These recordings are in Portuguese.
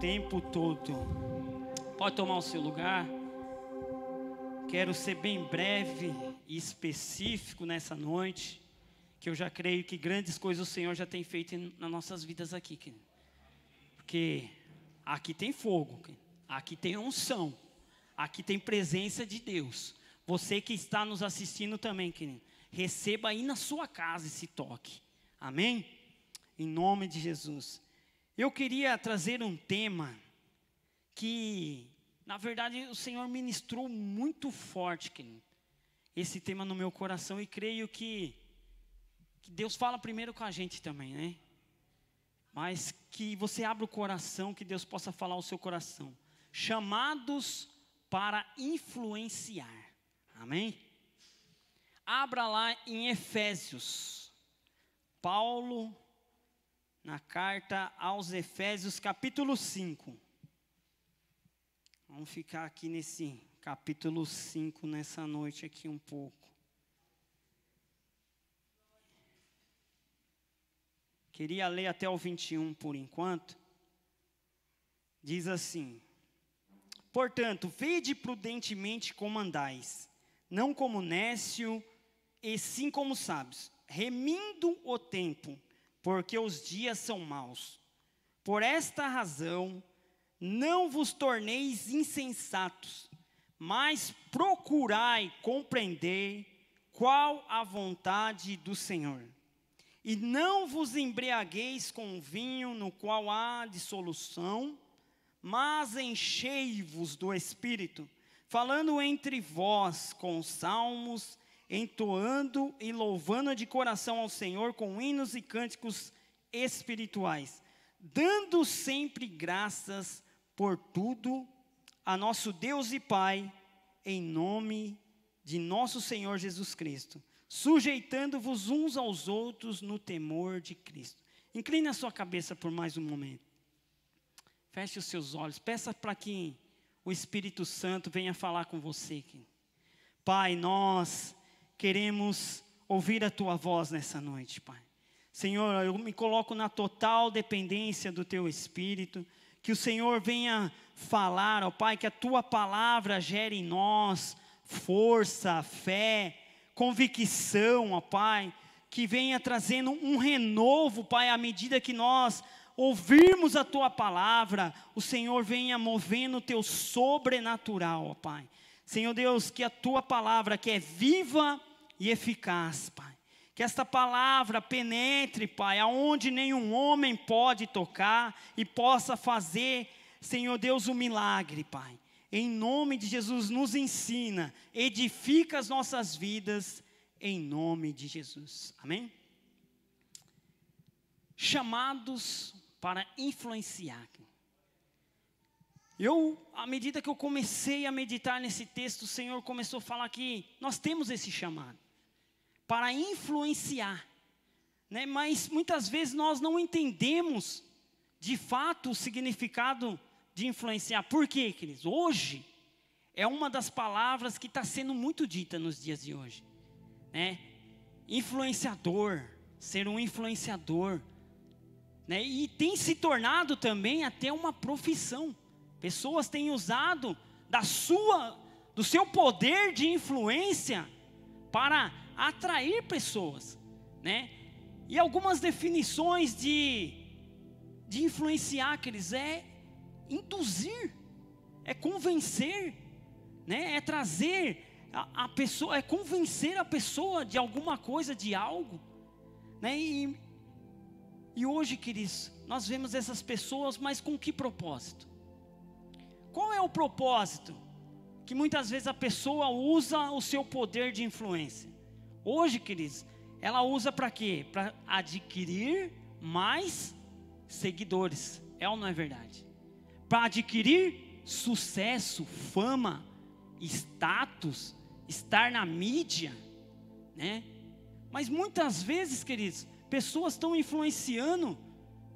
tempo todo. Pode tomar o seu lugar. Quero ser bem breve e específico nessa noite, que eu já creio que grandes coisas o Senhor já tem feito nas nossas vidas aqui, querido. Porque aqui tem fogo, querido. Aqui tem unção, aqui tem presença de Deus. Você que está nos assistindo também, querido, receba aí na sua casa esse toque. Amém? Em nome de Jesus. Eu queria trazer um tema que, na verdade, o Senhor ministrou muito forte, querido, esse tema no meu coração, e creio que Deus fala primeiro com a gente também, né? Mas que você abra o coração, que Deus possa falar ao seu coração. Chamados para influenciar. Amém? Abra lá em Efésios. Paulo, na carta aos Efésios, capítulo 5. Vamos ficar aqui nesse capítulo 5, nessa noite aqui um pouco. Queria ler até o 21 por enquanto. Diz assim: portanto, vede prudentemente como andais, não como nécio, e sim como sábios, remindo o tempo, porque os dias são maus. Por esta razão, não vos torneis insensatos, mas procurai compreender qual a vontade do Senhor. E não vos embriagueis com vinho no qual há dissolução, mas enchei-vos do Espírito, falando entre vós com salmos, entoando e louvando de coração ao Senhor com hinos e cânticos espirituais, dando sempre graças por tudo a nosso Deus e Pai, em nome de nosso Senhor Jesus Cristo, sujeitando-vos uns aos outros no temor de Cristo. Incline a sua cabeça por mais um momento. Feche os seus olhos. Peça para que o Espírito Santo venha falar com você. Pai, nós queremos ouvir a Tua voz nessa noite, Pai. Senhor, eu me coloco na total dependência do Teu Espírito. Que o Senhor venha falar, ó Pai, que a Tua palavra gere em nós força, fé, convicção, ó Pai. Que venha trazendo um renovo, Pai, à medida que nós ouvirmos a Tua palavra, o Senhor venha movendo o Teu sobrenatural, ó Pai. Senhor Deus, que a Tua palavra, que é viva e eficaz, Pai, que esta palavra penetre, Pai, aonde nenhum homem pode tocar e possa fazer, Senhor Deus, um milagre, Pai. Em nome de Jesus, nos ensina, edifica as nossas vidas, em nome de Jesus. Amém? Chamados para influenciar. À medida que eu comecei a meditar nesse texto, o Senhor começou a falar que nós temos esse chamado para influenciar, né? Mas muitas vezes nós não entendemos de fato o significado de influenciar. Por quê, queridos? Hoje é uma das palavras que está sendo muito dita nos dias de hoje, né? Influenciador, ser um influenciador, né? E tem se tornado também até uma profissão. Pessoas têm usado do seu poder de influência para atrair pessoas, né? E algumas definições de influenciar, queridos, é induzir, é convencer, né? É trazer a pessoa, é convencer a pessoa de alguma coisa, de algo, né? E hoje, queridos, nós vemos essas pessoas, mas com que propósito? Qual é o propósito que muitas vezes a pessoa usa o seu poder de influência? Hoje, queridos, ela usa para quê? Para adquirir mais seguidores. É ou não é verdade? Para adquirir sucesso, fama, status, estar na mídia, né? Mas muitas vezes, queridos, pessoas estão influenciando,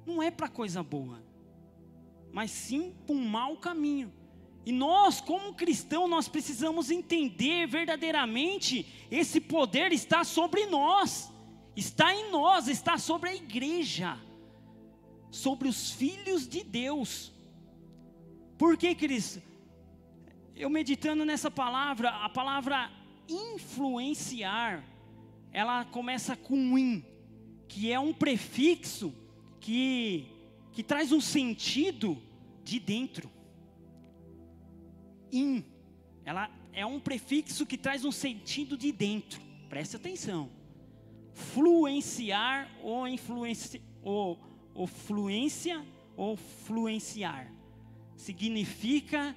não é para coisa boa, mas sim para um mau caminho. E nós, como cristãos, nós precisamos entender verdadeiramente, esse poder está sobre nós, está em nós, está sobre a igreja, sobre os filhos de Deus. Por que eles... Eu meditando nessa palavra, a palavra influenciar, ela começa com in, que é um prefixo que traz um sentido de dentro. In, ela é um prefixo que traz um sentido de dentro. Preste atenção. Fluenciar ou influência ou fluência ou fluenciar significa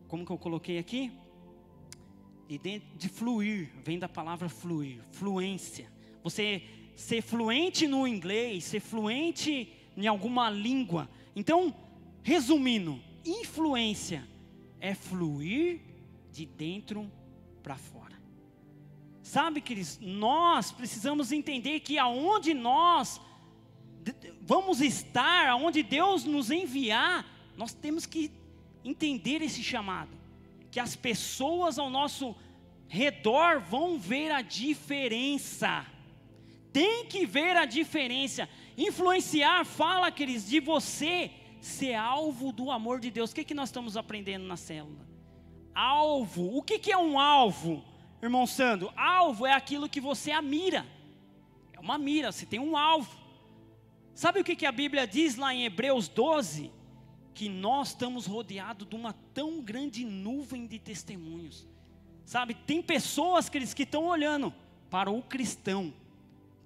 como que eu coloquei aqui? De fluir, vem da palavra fluir, fluência. Você ser fluente no inglês, ser fluente em alguma língua. Então, resumindo, influência é fluir de dentro para fora. Sabe, queridos, nós precisamos entender que aonde nós vamos estar, aonde Deus nos enviar, nós temos que entender esse chamado, que as pessoas ao nosso redor vão ver a diferença. Tem que ver a diferença. Influenciar fala, queridos, de você ser alvo do amor de Deus. O que nós estamos aprendendo na célula? Alvo. O que é um alvo, irmão Sandro? Alvo é aquilo que você mira. É uma mira, você tem um alvo. Sabe o que a Bíblia diz lá em Hebreus 12? Que nós estamos rodeados de uma tão grande nuvem de testemunhos. Sabe, tem pessoas que estão olhando para o cristão,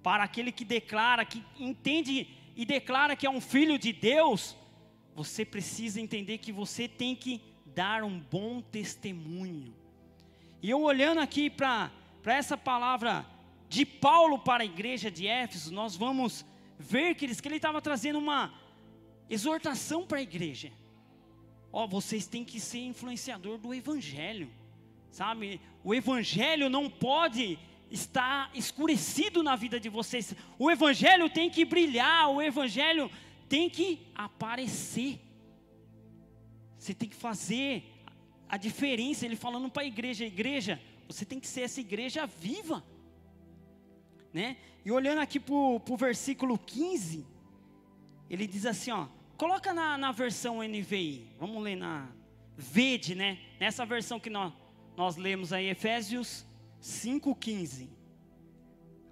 para aquele que declara, que entende e declara que é um filho de Deus. Você precisa entender que você tem que dar um bom testemunho. E eu olhando aqui para essa palavra de Paulo para a igreja de Éfeso, nós vamos ver que ele estava trazendo uma exortação para a igreja. Vocês têm que ser influenciador do evangelho, sabe? O evangelho não pode estar escurecido na vida de vocês. O evangelho tem que brilhar, o evangelho tem que aparecer. Você tem que fazer a diferença. Ele falando para a igreja, você tem que ser essa igreja viva, né? E olhando aqui para o versículo 15, ele diz assim, coloca na versão NVI, vamos ler vede, né? Nessa versão que nós lemos aí, Efésios 5,15.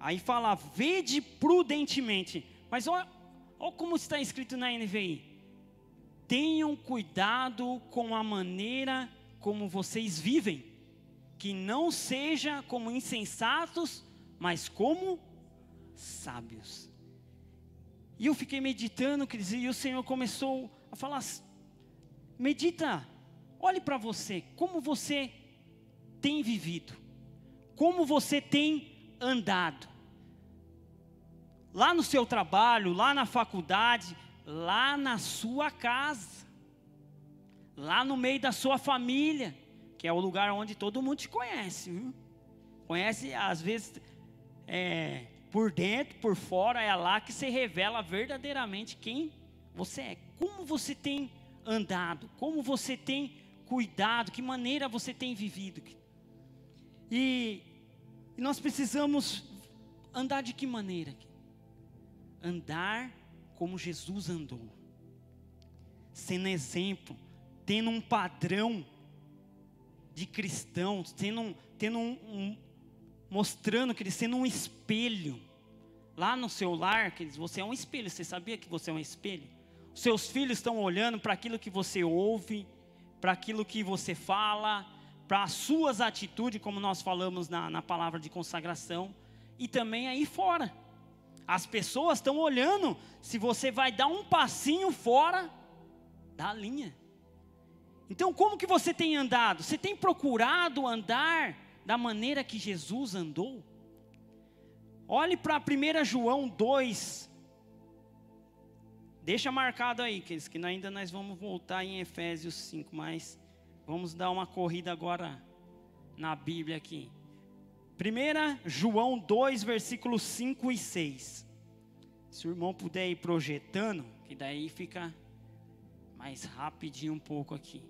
Aí fala, vede prudentemente. Mas olha como está escrito na NVI. Tenham cuidado com a maneira como vocês vivem, que não seja como insensatos, mas como sábios. E eu fiquei meditando, e o Senhor começou a falar, medita, olhe para você, como você tem vivido, como você tem andado, lá no seu trabalho, lá na faculdade, lá na sua casa, lá no meio da sua família, que é o lugar onde todo mundo te conhece, viu? Conhece às vezes, por dentro, por fora, é lá que se revela verdadeiramente quem você é. Como você tem andado, como você tem cuidado, que maneira você tem vivido. E nós precisamos andar de que maneira? Andar como Jesus andou, sendo exemplo, tendo um padrão de cristão, mostrando que ele sendo um espelho. Lá no seu lar, você é um espelho. Você sabia que você é um espelho? Os seus filhos estão olhando para aquilo que você ouve, para aquilo que você fala, para as suas atitudes, como nós falamos na palavra de consagração, e também aí fora. As pessoas estão olhando se você vai dar um passinho fora da linha. Então, como que você tem andado? Você tem procurado andar da maneira que Jesus andou? Olhe para 1 João 2. Deixa marcado aí, que ainda nós vamos voltar em Efésios 5, mas vamos dar uma corrida agora na Bíblia aqui. 1 João 2, versículos 5 e 6. Se o irmão puder ir projetando, que daí fica mais rapidinho um pouco aqui.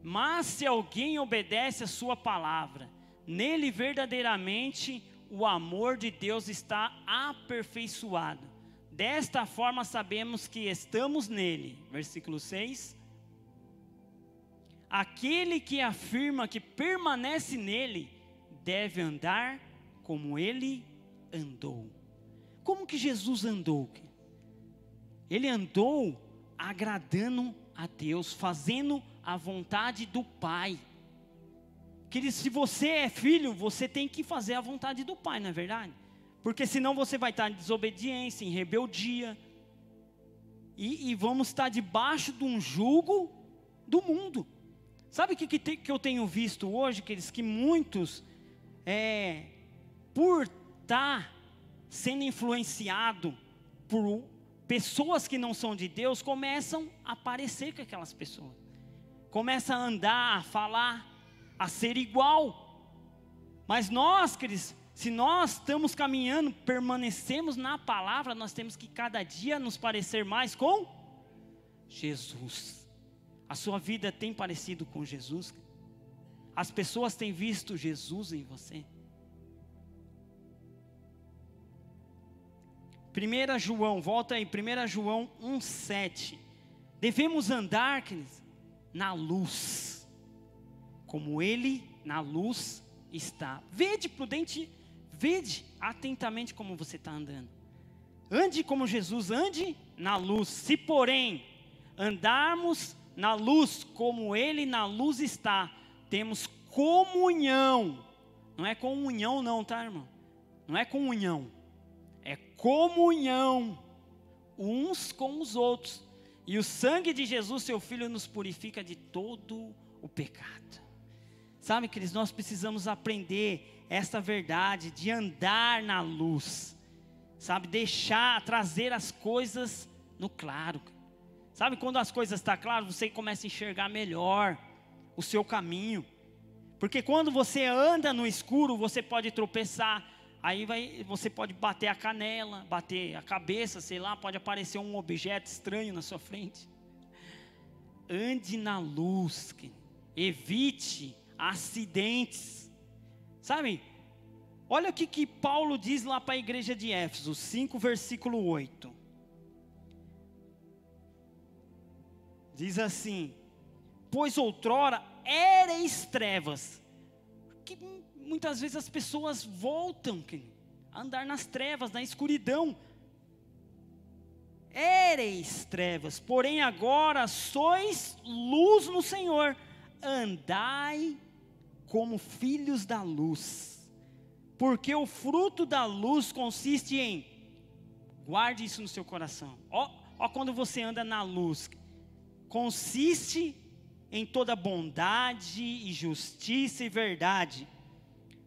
Mas se alguém obedece a sua palavra, nele verdadeiramente o amor de Deus está aperfeiçoado. Desta forma sabemos que estamos nele. Versículo 6. Aquele que afirma que permanece nele, deve andar como ele andou. Como que Jesus andou? Ele andou agradando a Deus, fazendo a vontade do Pai. Querido, se você é filho, você tem que fazer a vontade do Pai, não é verdade? Porque senão você vai estar em desobediência, em rebeldia. E vamos estar debaixo de um jugo do mundo. Sabe o que eu tenho visto hoje, queridos? Que muitos, por estar sendo influenciado por pessoas que não são de Deus, começam a parecer com aquelas pessoas. Começam a andar, a falar, a ser igual. Mas nós, queridos, se nós estamos caminhando, permanecemos na palavra, nós temos que cada dia nos parecer mais com Jesus. A sua vida tem parecido com Jesus? As pessoas têm visto Jesus em você? 1 João, volta aí, 1 João 1,7. Devemos andar, queridos, na luz, como Ele na luz está. Vede prudente, vede atentamente como você está andando. Ande como Jesus, ande na luz. Se porém andarmos na luz como Ele na luz está, temos comunhão. Não é comunhão não, tá, irmão? Não é comunhão. É comunhão uns com os outros. E o sangue de Jesus, seu Filho, nos purifica de todo o pecado. Sabe, queridos, nós precisamos aprender essa verdade de andar na luz. Sabe, trazer as coisas no claro. Sabe, quando as coisas estão claras, você começa a enxergar melhor o seu caminho. Porque quando você anda no escuro, você pode tropeçar. Aí você pode bater a canela, bater a cabeça, sei lá, pode aparecer um objeto estranho na sua frente. Ande na luz, evite acidentes. Sabe, olha o que Paulo diz lá para a igreja de Éfeso, 5 versículo 8. Diz assim: pois outrora éreis trevas. Que muitas vezes as pessoas voltam a andar nas trevas, na escuridão. Éreis trevas, porém agora sois luz no Senhor. Andai como filhos da luz. Porque o fruto da luz consiste em, guarde isso no seu coração. Ó quando você anda na luz, consiste em toda bondade e justiça e verdade,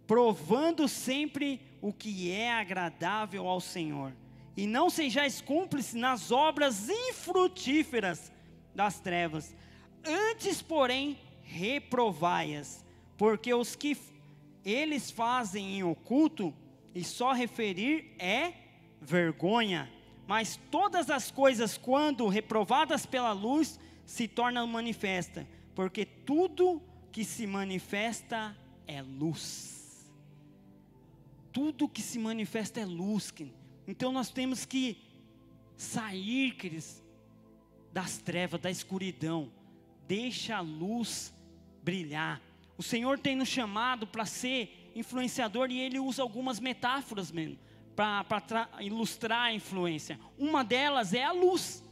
provando sempre o que é agradável ao Senhor. E não sejais cúmplices nas obras infrutíferas das trevas. Antes, porém, reprovai-as, porque os que eles fazem em oculto, e só referir é vergonha. Mas todas as coisas, quando reprovadas pela luz, se tornam manifestas, porque tudo que se manifesta é luz. Tudo que se manifesta é luz. Então nós temos que sair, queridos, das trevas, da escuridão. Deixa a luz brilhar. O Senhor tem nos chamado para ser influenciador, e Ele usa algumas metáforas mesmo, para ilustrar a influência. Uma delas é a luz.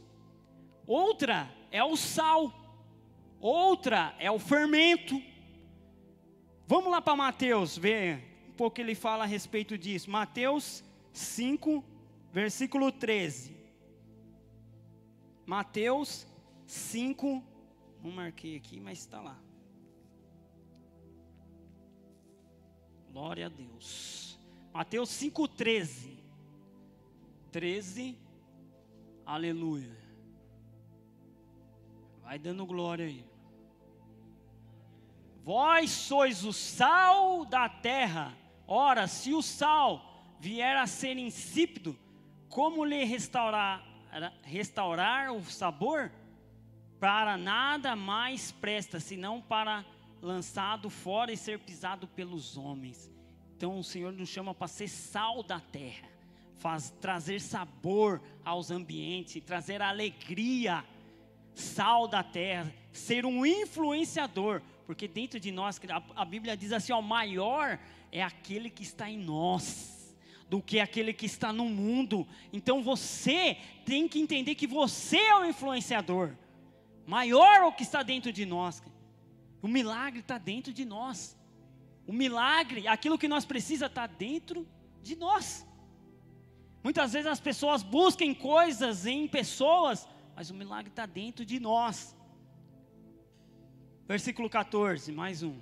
Outra é o sal. Outra é o fermento. Vamos lá para Mateus, ver um pouco ele fala a respeito disso. Mateus 5, versículo 13. Mateus 5, não marquei aqui, mas está lá. Glória a Deus. Mateus 5, 13. 13, aleluia. Vai dando glória aí. Vós sois o sal da terra. Ora, se o sal vier a ser insípido, como lhe restaurar o sabor? Para nada mais presta, senão para lançado fora e ser pisado pelos homens. Então o Senhor nos chama para ser sal da terra. trazer sabor aos ambientes, trazer alegria, sal da terra, ser um influenciador, porque dentro de nós, a Bíblia diz assim, ó, maior é aquele que está em nós, do que aquele que está no mundo. Então você tem que entender que você é o influenciador, maior é o que está dentro de nós, o milagre está dentro de nós, o milagre, aquilo que nós precisamos está dentro de nós. Muitas vezes as pessoas buscam coisas em pessoas, mas o milagre está dentro de nós. Versículo 14, mais um.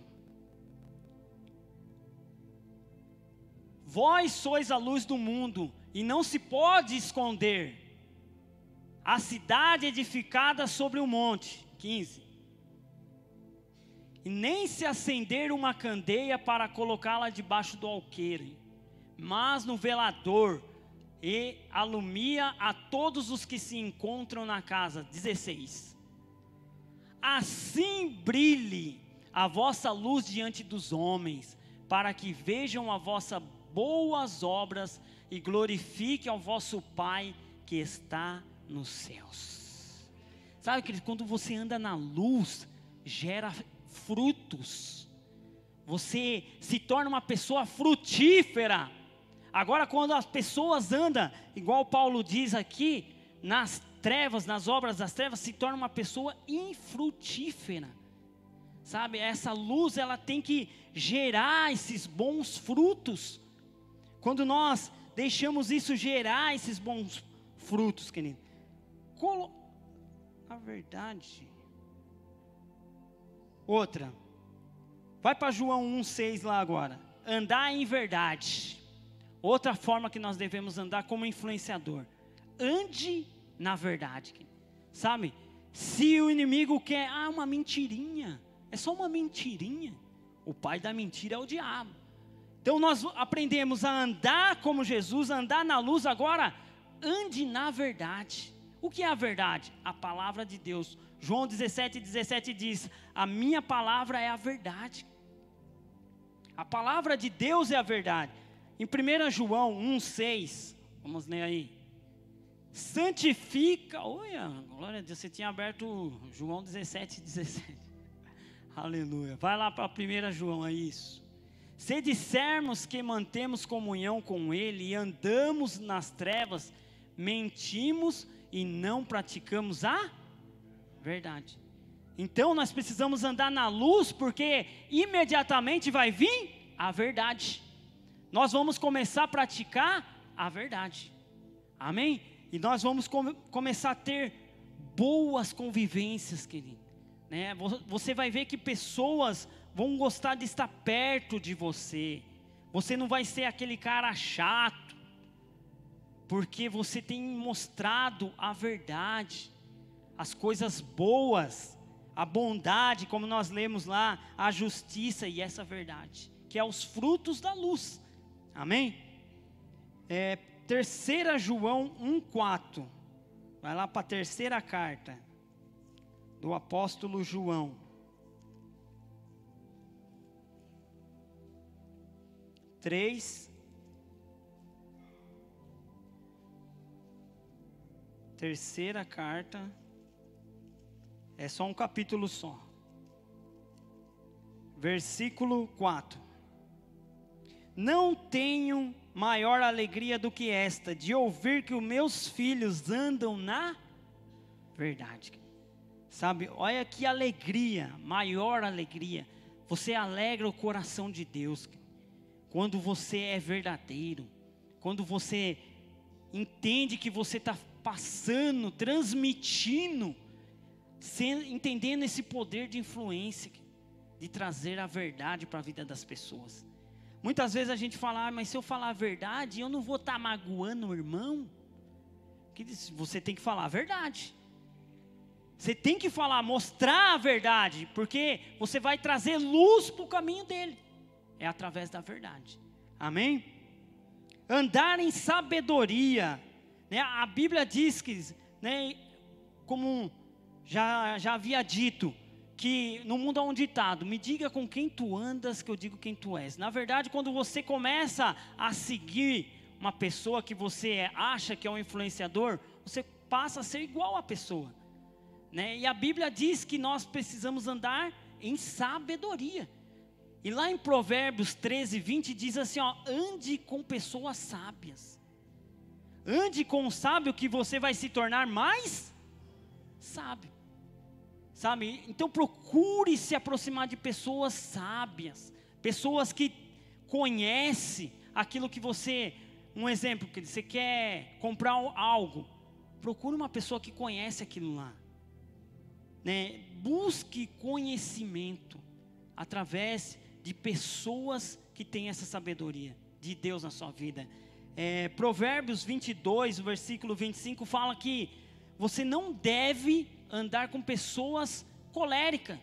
Vós sois a luz do mundo, e não se pode esconder a cidade edificada sobre um monte. 15. E nem se acender uma candeia para colocá-la debaixo do alqueire, mas no velador, e alumia a todos os que se encontram na casa. 16. Assim brilhe a vossa luz diante dos homens, para que vejam as vossas boas obras e glorifiquem ao vosso Pai que está nos céus. Sabe, querido, quando você anda na luz, gera frutos. Você se torna uma pessoa frutífera. Agora, quando as pessoas andam, igual Paulo diz aqui, nas trevas, nas obras das trevas, se torna uma pessoa infrutífera. Sabe, essa luz, ela tem que gerar esses bons frutos. Quando nós deixamos isso gerar esses bons frutos, querido. A verdade. Outra. Vai para João 1,6 lá agora. Andar em verdade. Outra forma que nós devemos andar como influenciador. Ande na verdade. Sabe? Se o inimigo quer, uma mentirinha. É só uma mentirinha. O pai da mentira é o diabo. Então nós aprendemos a andar como Jesus, a andar na luz. Agora, ande na verdade. O que é a verdade? A palavra de Deus. João 17,17 diz, a minha palavra é a verdade. A palavra de Deus é a verdade. Em 1 João 1,6, vamos ler aí. Santifica, olha, glória a Deus, você tinha aberto João 17,17. Aleluia. Vai lá para 1 João, é isso. Se dissermos que mantemos comunhão com Ele e andamos nas trevas, mentimos e não praticamos a verdade. Então nós precisamos andar na luz, porque imediatamente vai vir a verdade. Nós vamos começar a praticar a verdade. Amém? E nós vamos começar a ter boas convivências, querido. Né? Você vai ver que pessoas vão gostar de estar perto de você. Você não vai ser aquele cara chato, porque você tem mostrado a verdade, as coisas boas, a bondade, como nós lemos lá, a justiça e essa verdade, que é os frutos da luz. Amém? 3 João 1,4. Vai lá para a terceira carta do apóstolo João. 3. Terceira carta. É só um capítulo só. Versículo 4. Não tenho maior alegria do que esta, de ouvir que os meus filhos andam na verdade. Sabe, olha que alegria, maior alegria. Você alegra o coração de Deus quando você é verdadeiro, quando você entende que você está passando, transmitindo, entendendo esse poder de influência, de trazer a verdade para a vida das pessoas. Muitas vezes a gente fala, mas se eu falar a verdade, eu não vou estar magoando o irmão. Você tem que falar a verdade. Você tem que falar, mostrar a verdade, porque você vai trazer luz para o caminho dele. É através da verdade. Amém? Andar em sabedoria. Né? A Bíblia diz que, né, como já havia dito, que no mundo há um ditado, me diga com quem tu andas que eu digo quem tu és. Na verdade, quando você começa a seguir uma pessoa que você acha que é um influenciador, você passa a ser igual à pessoa, né? E a Bíblia diz que nós precisamos andar em sabedoria. E lá em Provérbios 13, 20 diz assim, ó, ande com pessoas sábias. Ande com um sábio que você vai se tornar mais sábio. Sabe? Então procure se aproximar de pessoas sábias, pessoas que conhecem aquilo que você, um exemplo, que você quer comprar algo, procure uma pessoa que conhece aquilo lá, né? Busque conhecimento através de pessoas que têm essa sabedoria de Deus na sua vida. Provérbios 22, o versículo 25 fala que você não deve andar com pessoas coléricas.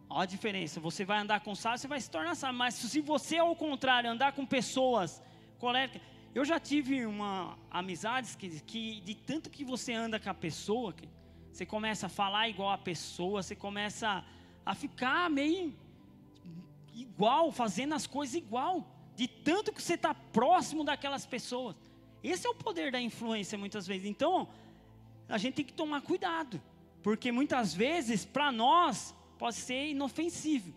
Olha a diferença, você vai andar com sábio, você vai se tornar sábio, mas se você ao contrário, andar com pessoas coléricas, eu já tive amizades que de tanto que você anda com a pessoa, que você começa a falar igual a pessoa, você começa a ficar meio igual, fazendo as coisas igual, de tanto que você está próximo daquelas pessoas. Esse é o poder da influência muitas vezes. Então, a gente tem que tomar cuidado, porque muitas vezes para nós pode ser inofensivo,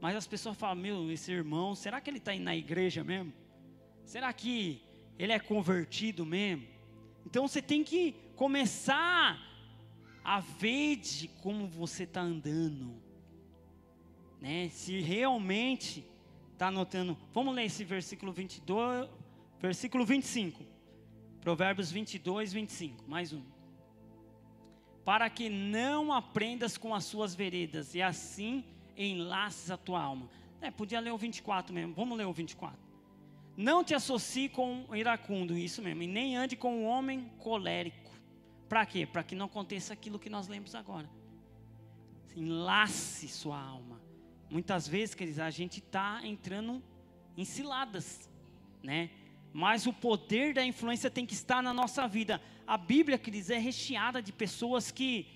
mas as pessoas falam, meu, esse irmão, será que ele está indo na igreja mesmo? Será que ele é convertido mesmo? Então você tem que começar a ver de como você está andando, né? Se realmente está notando. Vamos ler esse versículo 22, versículo 25, Provérbios 22, 25, mais um. Para que não aprendas com as suas veredas, e assim enlaces a tua alma. Podia ler o 24 mesmo, vamos ler o 24. Não te associe com o iracundo, isso mesmo, e nem ande com o homem colérico. Para quê? Para que não aconteça aquilo que nós lemos agora. Enlace sua alma. Muitas vezes, queridos, a gente está entrando em ciladas, né? Mas o poder da influência tem que estar na nossa vida. A Bíblia, queridos, é recheada de pessoas que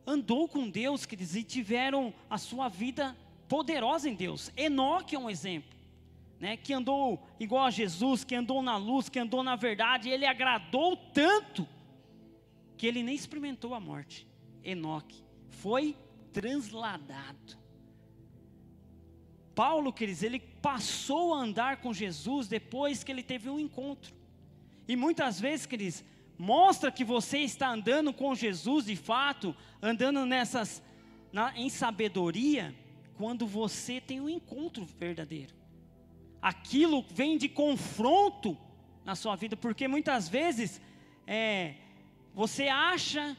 andou com Deus, queridos, e tiveram a sua vida poderosa em Deus. Enoque é um exemplo, né? Que andou igual a Jesus, que andou na luz, que andou na verdade. Ele agradou tanto que ele nem experimentou a morte. Enoque foi transladado. Paulo, queridos, ele passou a andar com Jesus depois que ele teve um encontro. E muitas vezes, queridos, mostra que você está andando com Jesus de fato, andando em sabedoria, quando você tem um encontro verdadeiro. Aquilo vem de confronto na sua vida, porque muitas vezes você acha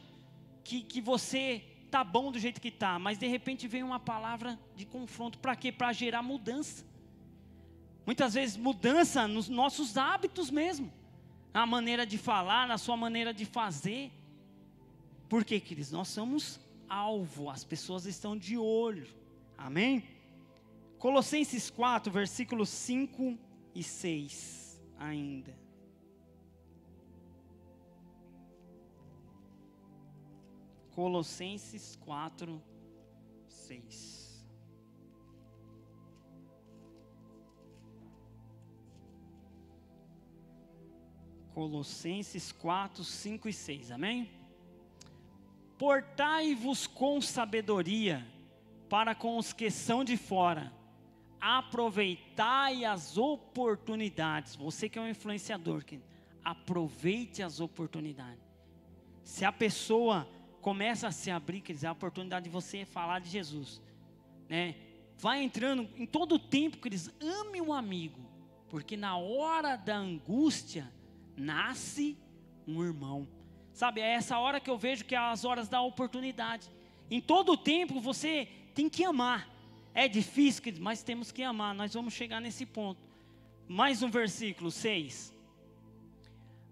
que você está bom do jeito que está, mas de repente vem uma palavra de confronto. Para quê? Para gerar mudança. Muitas vezes mudança nos nossos hábitos mesmo, na maneira de falar, na sua maneira de fazer. Por quê, queridos? Nós somos alvo, as pessoas estão de olho. Amém? Colossenses 4, versículos 5 e 6 ainda. Colossenses 4, 6. Colossenses 4, 5 e 6, amém? Portai-vos com sabedoria para com os que são de fora, aproveitai as oportunidades. Você que é um influenciador, aproveite as oportunidades. Se a pessoa começa a se abrir, quer dizer, a oportunidade de você falar de Jesus, né? Vai entrando em todo o tempo, quer dizer, ame um amigo, porque na hora da angústia nasce um irmão. Sabe, é essa hora que eu vejo que é as horas da oportunidade. Em todo o tempo você tem que amar. É difícil, mas temos que amar. Nós vamos chegar nesse ponto. Mais um versículo, 6.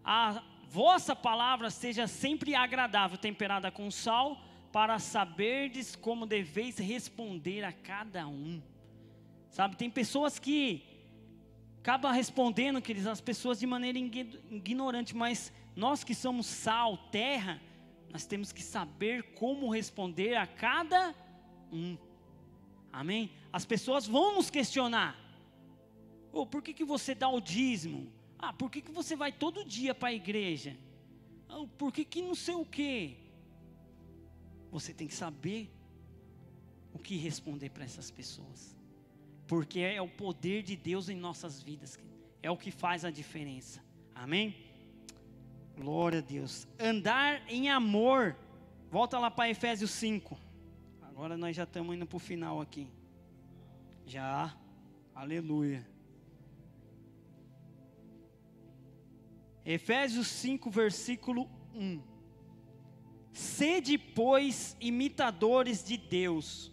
A vossa palavra seja sempre agradável, temperada com sal, para saberdes como deveis responder a cada um. Sabe, tem pessoas que acabam respondendo, queridos, as pessoas de maneira ignorante, mas nós que somos sal, terra, nós temos que saber como responder a cada um. Amém? As pessoas vão nos questionar. Por que você dá o dízimo? Ah, por que você vai todo dia para a igreja? Ah, por que não sei o quê? Você tem que saber o que responder para essas pessoas. Porque é o poder de Deus em nossas vidas. É o que faz a diferença. Amém? Glória a Deus. Andar em amor. Volta lá para Efésios 5. Agora nós já estamos indo para o final aqui. Já. Aleluia. Efésios 5, versículo 1. Sede, pois, imitadores de Deus,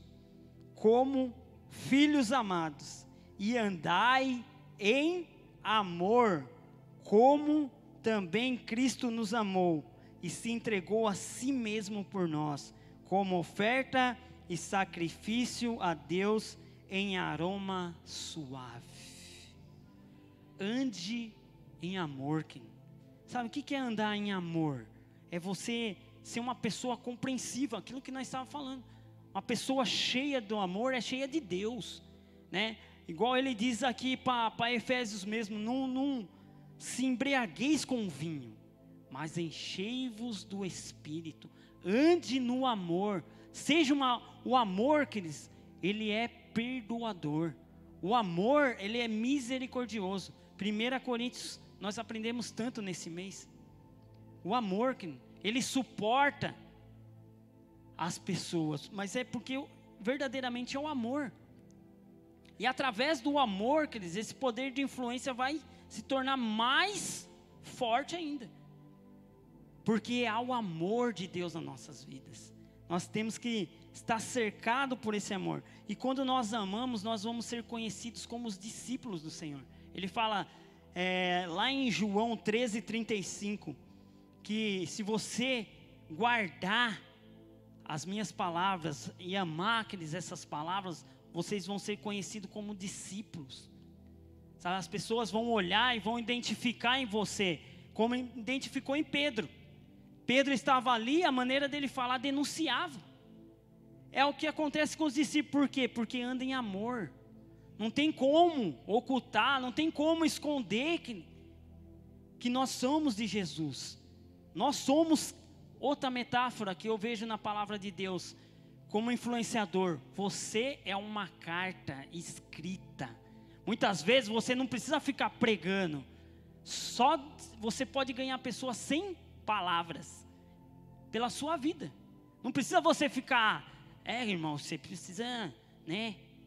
como filhos amados, e andai em amor, como também Cristo nos amou, e se entregou a si mesmo por nós, como oferta e sacrifício a Deus em aroma suave. Ande em amor, querido. Sabe o que é andar em amor? É você ser uma pessoa compreensiva, aquilo que nós estávamos falando. Uma pessoa cheia do amor é cheia de Deus, né? Igual ele diz aqui para Efésios mesmo, não se embriagueis com vinho, mas enchei-vos do Espírito. Ande no amor. Seja o amor, queridos, ele é perdoador. O amor, ele é misericordioso. 1 Coríntios, nós aprendemos tanto nesse mês. O amor, ele suporta as pessoas, mas é porque verdadeiramente é o amor. E através do amor, queridos, esse poder de influência vai se tornar mais forte ainda. Porque há o amor de Deus nas nossas vidas. Nós temos que estar cercados por esse amor. E quando nós amamos, nós vamos ser conhecidos como os discípulos do Senhor. Ele fala lá em João 13:35, que se você guardar as minhas palavras e amar essas palavras, vocês vão ser conhecidos como discípulos. Sabe, as pessoas vão olhar e vão identificar em você, como identificou em Pedro. Pedro estava ali, a maneira dele falar denunciava. É o que acontece com os discípulos. Por quê? Porque anda em amor. Não tem como ocultar, não tem como esconder que nós somos de Jesus. Nós somos, outra metáfora que eu vejo na palavra de Deus, como influenciador. Você é uma carta escrita. Muitas vezes você não precisa ficar pregando. Só você pode ganhar pessoas sem palavras, pela sua vida. Não precisa você ficar, irmão, você precisa,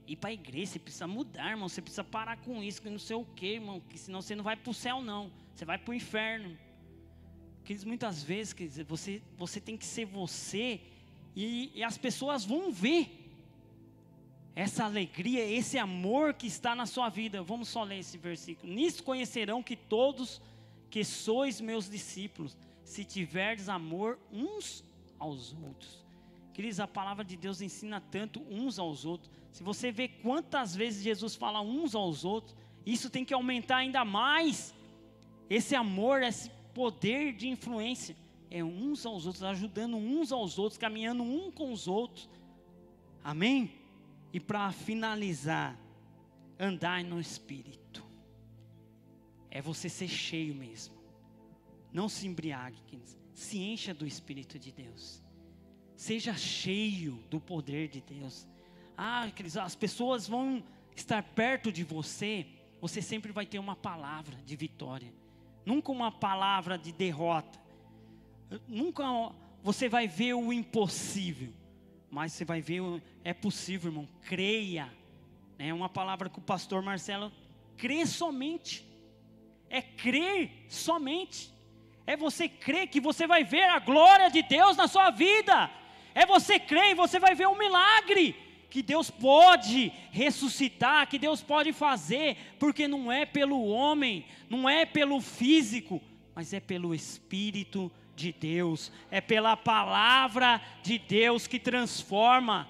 ir para a igreja, você precisa mudar, irmão, você precisa parar com isso, que não sei o que, irmão, que senão você não vai para o céu não, você vai para o inferno. Queridos, muitas vezes, você tem que ser você, e as pessoas vão ver essa alegria, esse amor que está na sua vida. Vamos só ler esse versículo. Nisso conhecerão que todos que sois meus discípulos, se tiverdes amor uns aos outros. Queridos, a palavra de Deus ensina tanto uns aos outros. Se você vê quantas vezes Jesus fala uns aos outros, isso tem que aumentar ainda mais. Esse amor, esse poder de influência, é uns aos outros, ajudando uns aos outros, caminhando um com os outros. Amém? E para finalizar, andar no Espírito. É você ser cheio mesmo. Não se embriague, se encha do Espírito de Deus. Seja cheio do poder de Deus. As pessoas vão estar perto de você, você sempre vai ter uma palavra de vitória. Nunca uma palavra de derrota. Nunca você vai ver o impossível, mas você vai ver, é possível, irmão, creia. É uma palavra que o pastor Marcelo, crê somente. É crer somente. É você crer que você vai ver a glória de Deus na sua vida. É você crer e você vai ver um milagre que Deus pode ressuscitar, que Deus pode fazer, porque não é pelo homem, não é pelo físico, mas é pelo Espírito de Deus, é pela palavra de Deus que transforma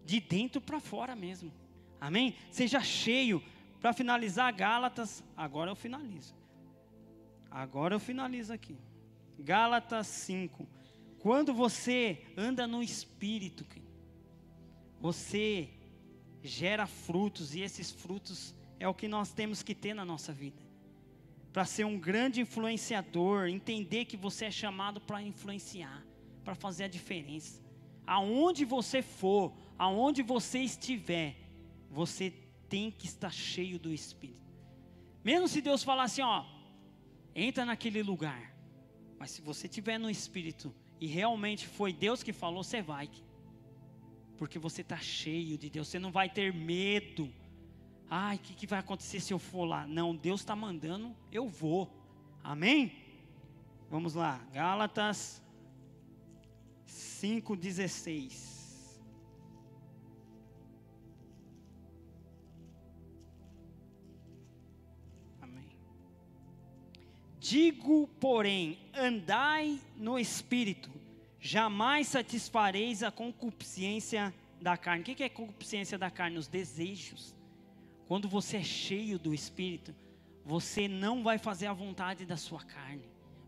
de dentro para fora mesmo. Amém? Seja cheio. Para finalizar, Gálatas, agora eu finalizo aqui. Gálatas 5. Quando você anda no Espírito, você gera frutos, e esses frutos é o que nós temos que ter na nossa vida. para ser um grande influenciador, entender que você é chamado para influenciar, para fazer a diferença. Aonde você for, aonde você estiver, você tem que estar cheio do Espírito. Mesmo se Deus falar assim, ó, entra naquele lugar, mas se você estiver no Espírito, e realmente foi Deus que falou, você vai. Porque você está cheio de Deus, você não vai ter medo. Ai, o que vai acontecer se eu for lá? Não, Deus está mandando, eu vou. Amém? Vamos lá, Gálatas 5:16. Amém. Digo, porém, andai no Espírito, jamais satisfareis a concupiscência da carne. O que é concupiscência da carne? Os desejos. Quando você é cheio do Espírito, você não vai fazer a vontade da sua carne.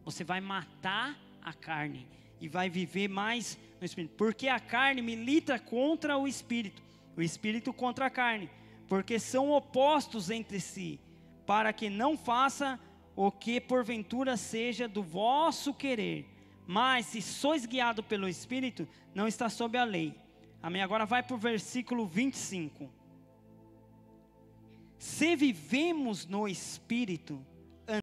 Você vai matar a carne e vai viver mais no Espírito. Porque a carne milita contra o Espírito contra a carne. Porque são opostos entre si, para que não faça o que porventura seja do vosso querer. Mas se sois guiados pelo Espírito, não está sob a lei. Amém? Agora vai para o versículo 25. Se vivemos no Espírito,